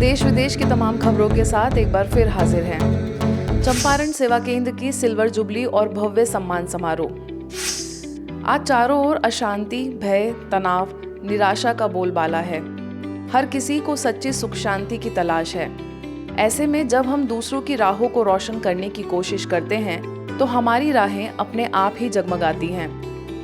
देश विदेश की तमाम खबरों के साथ एक बार फिर हाजिर हैं चंपारण सेवा केंद्र की सिल्वर जुबली और भव्य सम्मान समारोह। आज चारों ओर अशांति, भय, तनाव, निराशा का बोलबाला है। हर किसी को सच्ची सुख शांति की तलाश है। ऐसे में जब हम दूसरों की राहों को रोशन करने की कोशिश करते हैं तो हमारी राहें अपने आप ही जगमगाती हैं।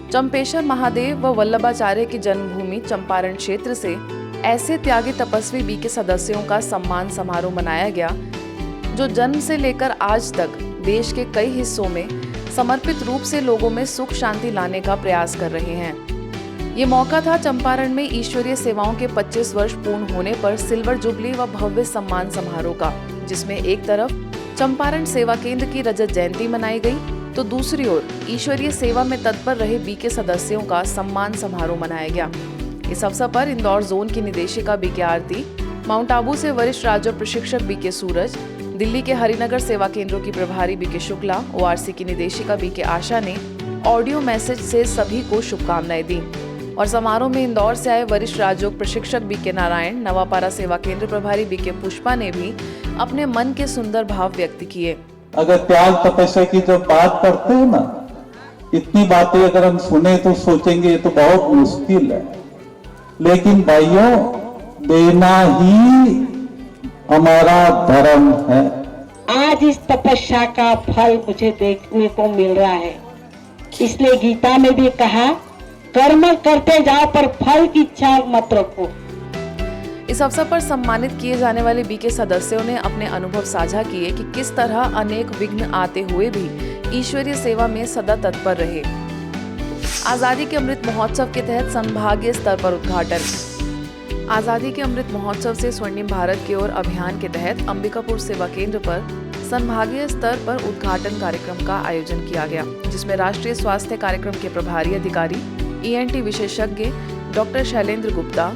चंपेश्वर महादेव व वल्लभाचार्य की जन्मभूमि चंपारण क्षेत्र से ऐसे त्यागी तपस्वी बी के सदस्यों का सम्मान समारोह मनाया गया जो जन्म से लेकर आज तक देश के कई हिस्सों में समर्पित रूप से लोगों में सुख शांति लाने का प्रयास कर रहे हैं। ये मौका था चंपारण में ईश्वरीय सेवाओं के 25 वर्ष पूर्ण होने पर सिल्वर जुबली व भव्य सम्मान समारोह का, जिसमें एक तरफ चंपारण सेवा केंद्र की रजत जयंती मनाई गई तो दूसरी ओर ईश्वरीय सेवा में तत्पर रहे बी के सदस्यों का सम्मान समारोह मनाया गया। इस अवसर पर इंदौर जोन की निदेशिका बी के आरती, माउंट आबू से वरिष्ठ राज्य प्रशिक्षक बी के सूरज, दिल्ली के हरिनगर सेवा केंद्रों की प्रभारी बी के शुक्ला, ओआरसी की निदेशिका बी के आशा ने ऑडियो मैसेज से सभी को शुभकामनाएं दी। और समारोह में इंदौर से आए वरिष्ठ राजयोग प्रशिक्षक बी के नारायण, नवापारा सेवा केंद्र प्रभारी बी के पुष्पा ने भी अपने मन के सुंदर भाव व्यक्त किए। अगर त्याग तपस्या की जब बात करते हैं ना, इतनी बातें अगर हम सुने तो सोचेंगे ये तो बहुत मुश्किल है, लेकिन भाइयों देना ही हमारा धर्म है। आज इस तपस्या का फल मुझे देखने को मिल रहा है, इसलिए गीता में भी कहा कर्म करते जाओ पर फल की इच्छा मत रखो। इस अवसर पर सम्मानित किए जाने वाले बी के सदस्यों ने अपने अनुभव साझा किए कि किस तरह अनेक विघ्न आते हुए भी ईश्वरीय सेवा में सदा तत्पर रहे। आजादी के अमृत महोत्सव के तहत संभागीय स्तर पर उद्घाटन। आजादी के अमृत महोत्सव से स्वर्णिम भारत की ओर अभियान के तहत अंबिकापुर सेवा केंद्र पर संभागीय स्तर पर उद्घाटन कार्यक्रम का आयोजन किया गया, जिसमें राष्ट्रीय स्वास्थ्य कार्यक्रम के प्रभारी अधिकारी, ईएनटी विशेषज्ञ डॉक्टर शैलेंद्र गुप्ता,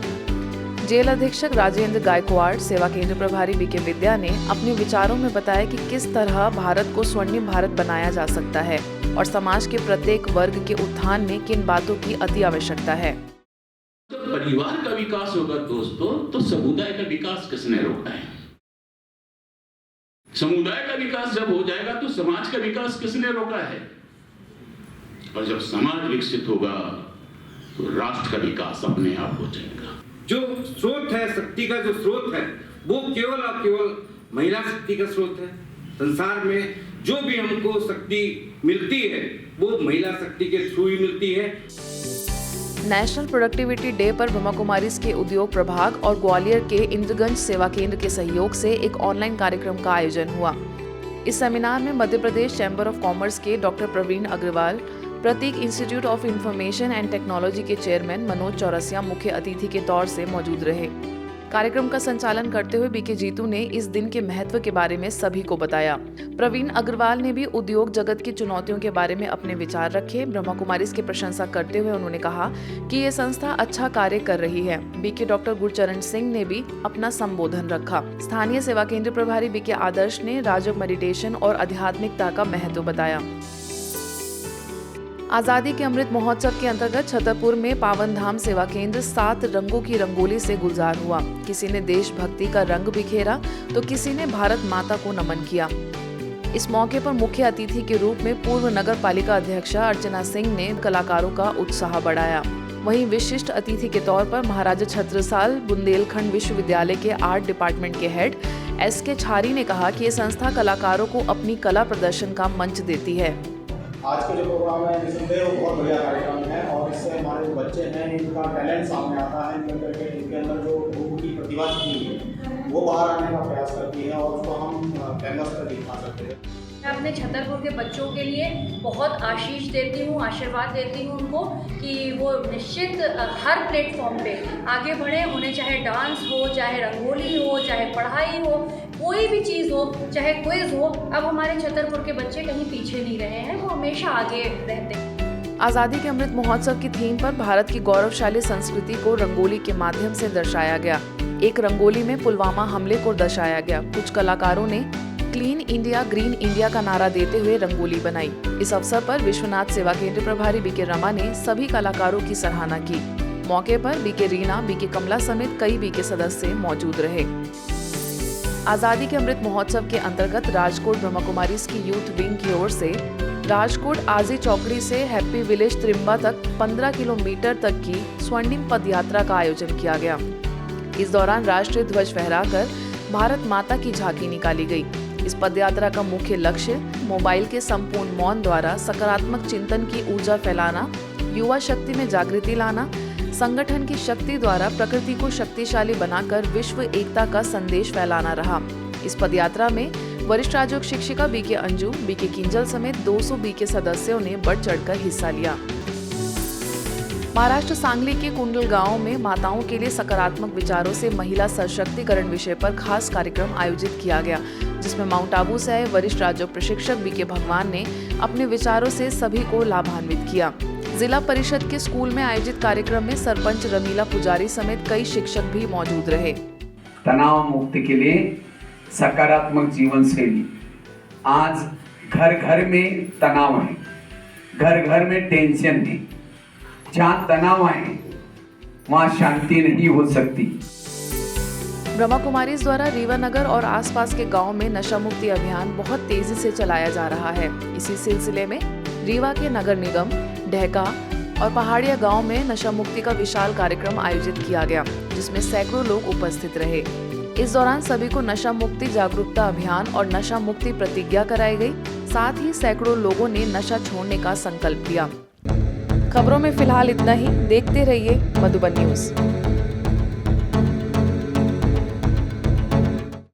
जेल अधीक्षक राजेंद्र गायकवाड़, सेवा केंद्र प्रभारी बी के विद्या ने अपने विचारों में बताया कि किस तरह भारत को स्वर्णिम भारत बनाया जा सकता है और समाज के प्रत्येक वर्ग के उत्थान में किन बातों की अति आवश्यकता है। जब परिवार का विकास होगा दोस्तों, तो समुदाय का विकास किसने रोका है? समुदाय का विकास जब हो जाएगा तो समाज का विकास किसने रोका है? और जब समाज विकसित होगा तो राष्ट्र का विकास अपने आप हो जाएगा। जो स्रोत है, शक्ति का जो स्रोत है, वो केवल और केवल महिला शक्ति का स्रोत है। संसार में जो भी हमको शक्ति मिलती है वो महिला शक्ति के थ्रू ही मिलती है। नेशनल प्रोडक्टिविटी डे पर ब्रह्मा कुमारीज के उद्योग प्रभाग और ग्वालियर के इंद्रगंज सेवा केंद्र के सहयोग से एक ऑनलाइन कार्यक्रम का आयोजन हुआ। इस सेमिनार में Madhya Pradesh chamber of commerce के doctor Praveen Agrawal, Prateek institute of information and technology के चेयरमैन मनोज चौरसिया मुख्य अतिथि के तौर से मौजूद रहे। कार्यक्रम का संचालन करते हुए बीके जीतू ने इस दिन के महत्व के बारे में सभी को बताया। प्रवीण अग्रवाल ने भी उद्योग जगत की चुनौतियों के बारे में अपने विचार रखे। ब्रह्मा कुमारीज की प्रशंसा करते हुए उन्होंने कहा कि ये संस्था अच्छा कार्य कर रही है। बीके डॉक्टर गुरचरण सिंह ने भी अपना संबोधन रखा। स्थानीय सेवा केंद्र प्रभारी बीके आदर्श ने राजयोग मेडिटेशन और आध्यात्मिकता का महत्व बताया। आजादी के अमृत महोत्सव के अंतर्गत छतरपुर में पावन धाम सेवा केंद्र 7 रंगों की रंगोली से गुलजार हुआ। किसी ने देशभक्ति का रंग बिखेरा तो किसी ने भारत माता को नमन किया। इस मौके पर मुख्य अतिथि के रूप में पूर्व नगर पालिका अध्यक्षा अर्चना सिंह ने कलाकारों का उत्साह बढ़ाया। वहीं विशिष्ट अतिथि के तौर पर महाराजा छत्रसाल बुंदेलखंड विश्वविद्यालय के आर्ट डिपार्टमेंट के हेड एसके छारी ने कहा कि ये संस्था कलाकारों को अपनी कला प्रदर्शन का मंच देती है। आज का जो प्रोग्राम है निसंदेह वो बहुत बढ़िया कार्यक्रम है और इससे हमारे जो बच्चे हैं इनका टैलेंट सामने आता है। इनके अंदर जो उनकी प्रतिभा की है वो बाहर आने का प्रयास करती है और उसको हम कैनवस पर दिखा सकते हैं। मैं अपने छतरपुर के बच्चों के लिए बहुत आशीष देती हूँ, आशीर्वाद देती हूँ उनको कि वो निश्चित हर प्लेटफॉर्म पे आगे बढ़ें। उन्हें चाहे डांस हो, चाहे रंगोली हो, चाहे पढ़ाई हो, कोई भी चीज़ हो, चाहे क्विज हो, अब हमारे छतरपुर के बच्चे कहीं पीछे नहीं रहे हैं, वो हमेशा आगे रहते हैं। आजादी के अमृत महोत्सव की थीम पर भारत की गौरवशाली संस्कृति को रंगोली के माध्यम से दर्शाया गया। एक रंगोली में पुलवामा हमले को दर्शाया गया। कुछ कलाकारों ने क्लीन इंडिया ग्रीन इंडिया का नारा देते हुए रंगोली बनाई। इस अवसर पर विश्वनाथ सेवा केंद्र प्रभारी बीके रमा ने सभी कलाकारों की सराहना की। मौके पर बीके रीना, बीके कमला समेत कई बीके सदस्य मौजूद रहे। आज़ादी के अमृत महोत्सव के अंतर्गत राजकोट ब्रह्मा कुमारीज की यूथ विंग की ओर से राजकोट आजी चौकड़ी से हैप्पी विलेज त्रिम्बा तक 15 किलोमीटर तक की स्वर्णिम पद यात्रा का आयोजन किया गया। इस दौरान राष्ट्रीय ध्वज फहराकर भारत माता की झांकी निकाली गई। इस पदयात्रा का मुख्य लक्ष्य मोबाइल के संपूर्ण मौन द्वारा सकारात्मक चिंतन की ऊर्जा फैलाना, युवा शक्ति में जागृति लाना, संगठन की शक्ति द्वारा प्रकृति को शक्तिशाली बनाकर विश्व एकता का संदेश फैलाना रहा। इस पदयात्रा में वरिष्ठ राजयोग शिक्षिका बीके अंजू, बीके किंजल समेत 200 बीके सदस्यों ने बढ़ चढ़कर हिस्सा लिया। महाराष्ट्र सांगली के कुंडल गांव में माताओं के लिए सकारात्मक विचारों से महिला सशक्तिकरण विषय पर खास कार्यक्रम आयोजित किया गया, जिसमें माउंट आबू से आए वरिष्ठ राजयोग प्रशिक्षक बीके भगवान ने अपने विचारों से सभी को लाभान्वित किया। जिला परिषद के स्कूल में आयोजित कार्यक्रम में सरपंच रमीला पुजारी समेत कई शिक्षक भी मौजूद रहे। तनाव मुक्ति के लिए सकारात्मक जीवन शैली। आज घर घर में तनाव है, घर घर में टेंशन है। जहाँ तनाव है वहाँ शांति नहीं हो सकती। ब्रह्मा कुमारीज द्वारा रीवा नगर और आसपास के गांव में नशा मुक्ति अभियान बहुत तेजी से चलाया जा रहा है। इसी सिलसिले में रीवा के नगर निगम, ढहका और पहाड़िया गांव में नशा मुक्ति का विशाल कार्यक्रम आयोजित किया गया, जिसमें सैकड़ों लोग उपस्थित रहे। इस दौरान सभी को नशा मुक्ति जागरूकता अभियान और नशा मुक्ति प्रतिज्ञा कराई गई। साथ ही सैकड़ों लोगों ने नशा छोड़ने का संकल्प लिया। खबरों में फिलहाल इतना ही। देखते रहिए मधुबन न्यूज।